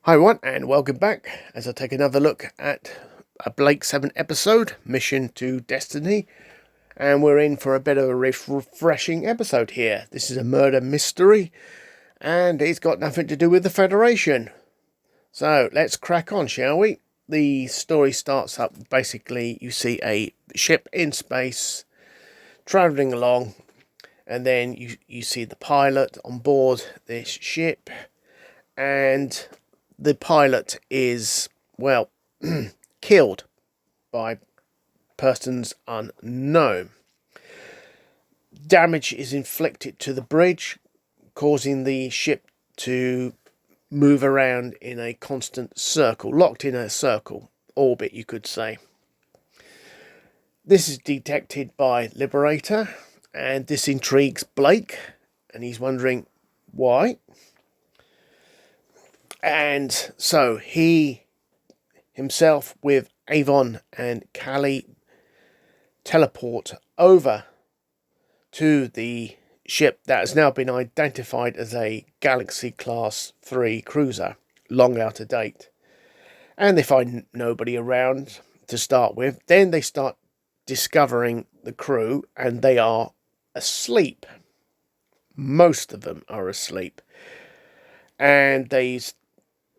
Hi everyone, and welcome back as I take another look at a BLAKES7 episode, Mission to Destiny, and we're in for a bit of a refreshing episode here. This is a murder mystery, and it's got nothing to do with the Federation. So let's crack on, shall we? The story starts up, basically you see a ship in space, travelling along, and then you see the pilot on board this ship, and the pilot is, well, killed by persons unknown. Damage is inflicted to the bridge, causing the ship to move around in a constant circle, locked in a circle, orbit you could say. This is detected by Liberator, and this intrigues Blake, and he's wondering why. And so he himself with Avon and Callie teleport over to the ship that has now been identified as a Galaxy Class 3 cruiser, long out of date. And they find nobody around to start with. Then they start discovering the crew, and they are asleep. Most of them are asleep. And they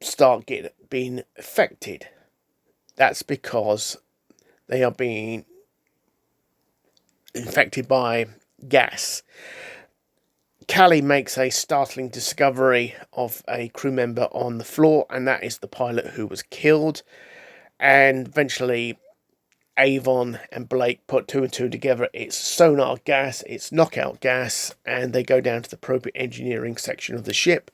start being affected. That's because they are being infected by gas. Callie makes a startling discovery of a crew member on the floor, and that is the pilot who was killed. And eventually Avon and Blake put two and two together. It's sonar gas, it's knockout gas, and they go down to the appropriate engineering section of the ship.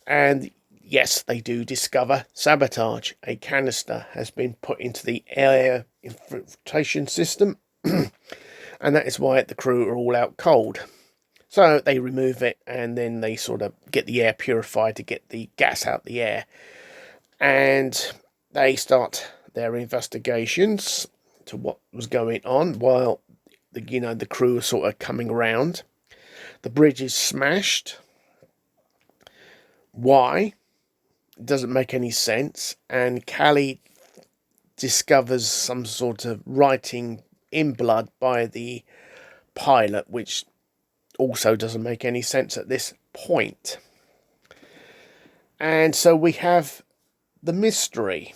And yes, they do discover sabotage. A canister has been put into the air infiltration system, and that is why the crew are all out cold. So they remove it, and then they sort of get the air purified to get the gas out the air. And they start their investigations to what was going on while the crew are sort of coming around. The bridge is smashed. Why? It doesn't make any sense. And Callie discovers some sort of writing in blood by the pilot, which also doesn't make any sense at this point. And so we have the mystery.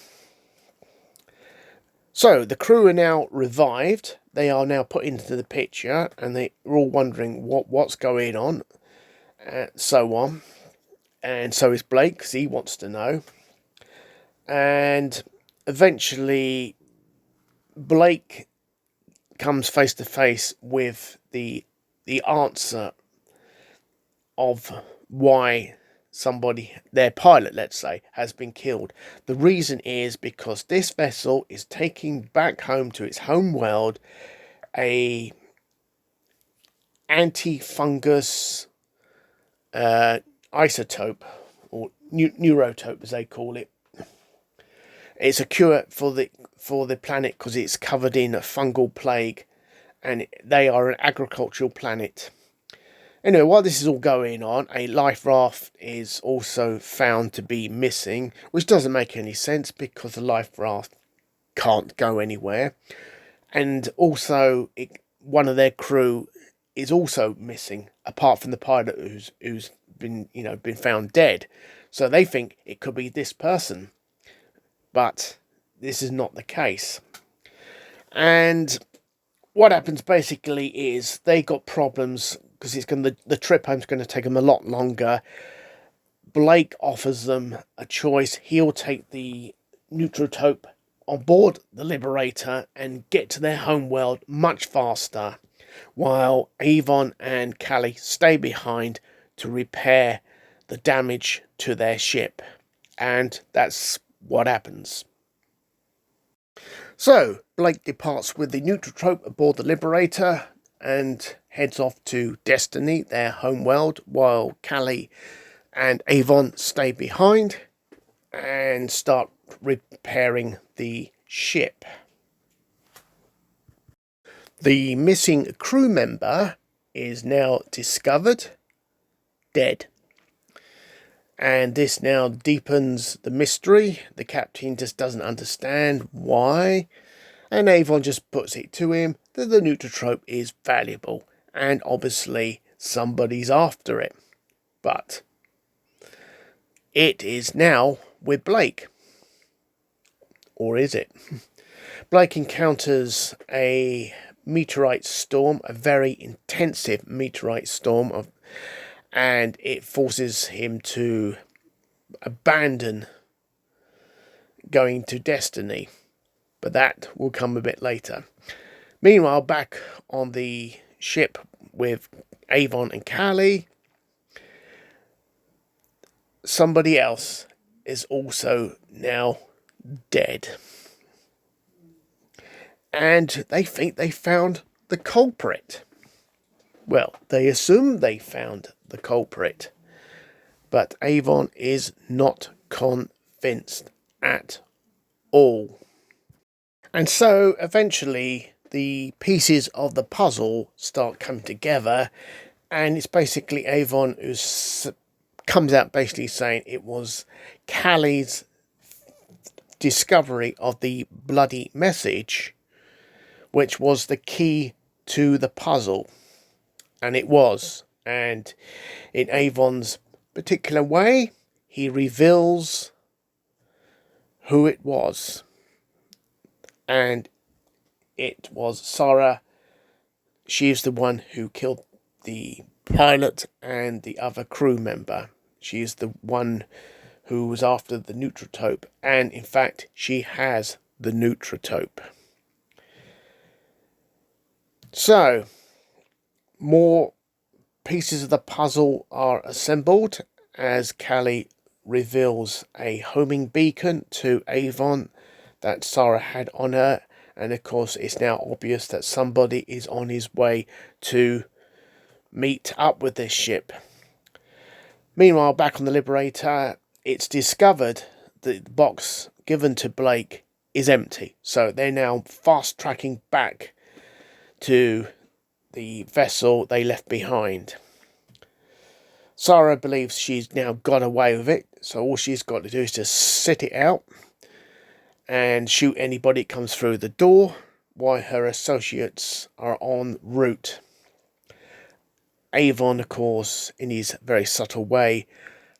So the crew are now revived. They are now put into the picture, and they're all wondering what's going on, and so on. And so is Blake, because he wants to know. And eventually Blake comes face to face with the answer of why somebody, their pilot, let's say, has been killed. The reason is because this vessel is taking back home to its home world a anti-fungus isotope, or neurotope as they call it. It's a cure for the planet because it's covered in a fungal plague, and they are an agricultural planet. Anyway, while this is all going on, a life raft is also found to be missing, which doesn't make any sense because the life raft can't go anywhere. And also, one of their crew is also missing, apart from the pilot who's been found dead. So they think it could be this person, but this is not the case. And what happens basically is they got problems because the trip home's going to take them a lot longer. Blake offers them a choice. He'll take the neutrotope on board the Liberator and get to their home world much faster, while Avon and Callie stay behind to repair the damage to their ship. And that's what happens. So Blake departs with the neutrotope aboard the Liberator and heads off to Destiny, their home world, while Callie and Avon stay behind and start repairing the ship. The missing crew member is now discovered dead. And this now deepens the mystery. The captain just doesn't understand why. And Avon just puts it to him that the neutrotrope is valuable. And obviously somebody's after it. But it is now with Blake. Or is it? Blake encounters a meteorite storm, a very intensive meteorite storm, and it forces him to abandon going to Destiny. But that will come a bit later. Meanwhile, back on the ship with Avon and Callie, somebody else is also now dead. And they think they found the culprit. Well, they assume they found the culprit. But Avon is not convinced at all. And so eventually the pieces of the puzzle start coming together, and it's basically Avon who comes out basically saying it was Callie's discovery of the bloody message which was the key to the puzzle. And it was. And in Avon's particular way, he reveals who it was. And it was Sarah. She is the one who killed the pilot and the other crew member. She is the one who was after the neutrotope. And in fact, she has the neutrotope. So, more pieces of the puzzle are assembled as Callie reveals a homing beacon to Avon that Sarah had on her. And of course, it's now obvious that somebody is on his way to meet up with this ship. Meanwhile, back on the Liberator, it's discovered that the box given to Blake is empty. So they're now fast tracking back to the vessel they left behind. Sarah believes she's now got away with it, so all she's got to do is just sit it out and shoot anybody that comes through the door while her associates are en route. Avon, of course, in his very subtle way,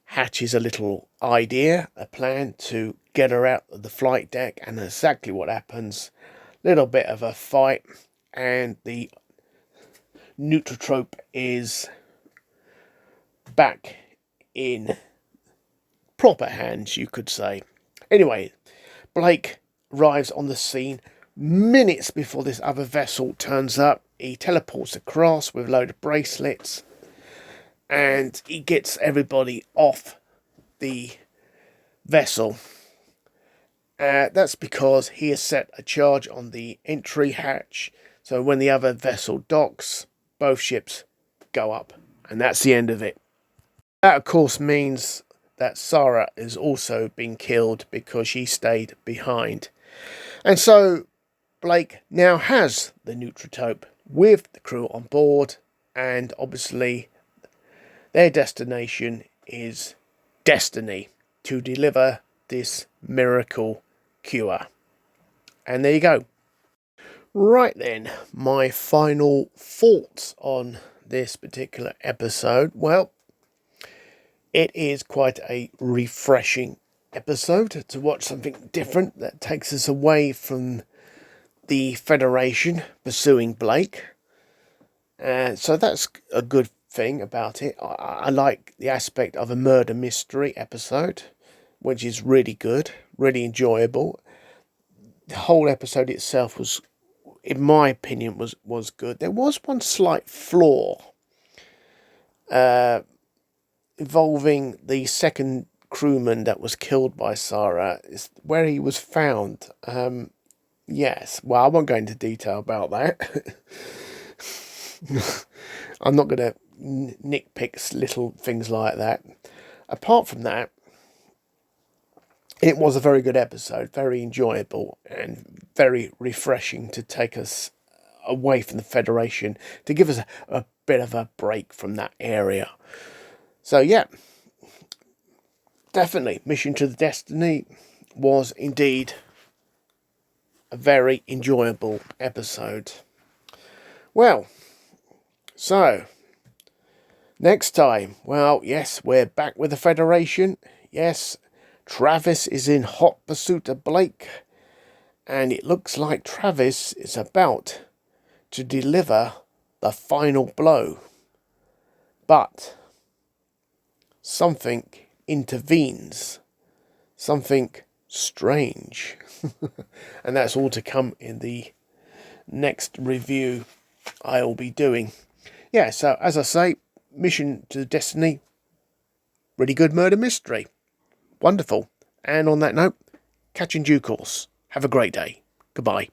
hatches a little idea, a plan to get her out of the flight deck, and exactly what happens. Little bit of a fight, and the neutrotrope is back in proper hands, you could say. Anyway, Blake arrives on the scene minutes before this other vessel turns up. He teleports across with a load of bracelets, and he gets everybody off the vessel. That's because he has set a charge on the entry hatch, so when the other vessel docks, both ships go up, and that's the end of it. That, of course, means that Sarah is also being killed because she stayed behind. And so Blake now has the neutrotope with the crew on board, and obviously their destination is Destiny, to deliver this miracle cure. And there you go. Right then, my final thoughts on this particular episode. Well, it is quite a refreshing episode to watch something different that takes us away from the Federation pursuing Blake. So that's a good thing about it. I like the aspect of a murder mystery episode, which is really good, really enjoyable. The whole episode itself was, in my opinion, was good. There was one slight flaw involving the second crewman that was killed by Sarah, where he was found. Yes, well, I won't go into detail about that. I'm not going to nitpick little things like that. Apart from that, it was a very good episode, very enjoyable and very refreshing to take us away from the Federation, to give us a bit of a break from that area. So yeah, definitely, Mission to the Destiny was indeed a very enjoyable episode. Well, so next time, well, yes, we're back with the Federation. Yes, Travis is in hot pursuit of Blake, and it looks like Travis is about to deliver the final blow. But something intervenes, something strange, and that's all to come in the next review I'll be doing. Yeah, so as I say, Mission to Destiny, really good murder mystery. Wonderful. And on that note, catch in due course. Have a great day. Goodbye.